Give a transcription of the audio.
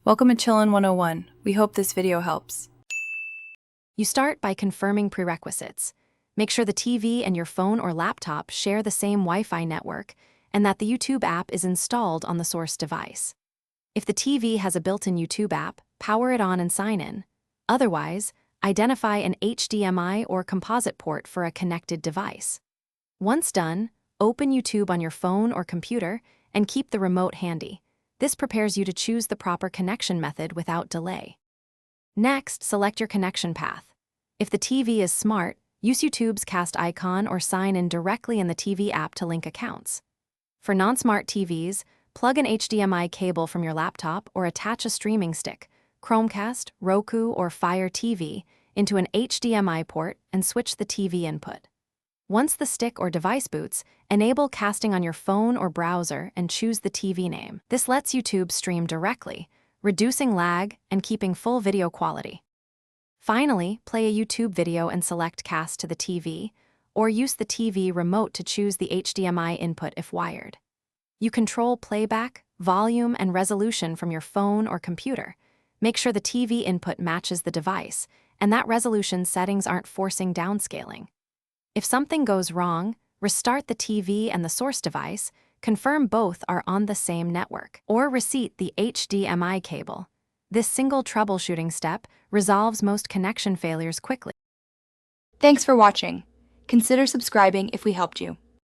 Welcome to Chillin' 101. We hope this video helps. You start by confirming prerequisites. Make sure the TV and your phone or laptop share the same Wi-Fi network and that the YouTube app is installed on the source device. If the TV has a built-in YouTube app, power it on and sign in. Otherwise, identify an HDMI or composite port for a connected device. Once done, open YouTube on your phone or computer and keep the remote handy. This prepares you to choose the proper connection method without delay. Next, select your connection path. If the TV is smart, use YouTube's cast icon or sign in directly in the TV app to link accounts. For non-smart TVs, plug an HDMI cable from your laptop or attach a streaming stick, Chromecast, Roku, or Fire TV, into an HDMI port and switch the TV input. Once the stick or device boots, enable casting on your phone or browser and choose the TV name. This lets YouTube stream directly, reducing lag and keeping full video quality. Finally, play a YouTube video and select cast to the TV, or use the TV remote to choose the HDMI input if wired. You control playback, volume, and resolution from your phone or computer. Make sure the TV input matches the device, and that resolution settings aren't forcing downscaling. If something goes wrong, restart the TV and the source device, confirm both are on the same network, or reset the HDMI cable. This single troubleshooting step resolves most connection failures quickly. Thanks for watching. Consider subscribing if we helped you.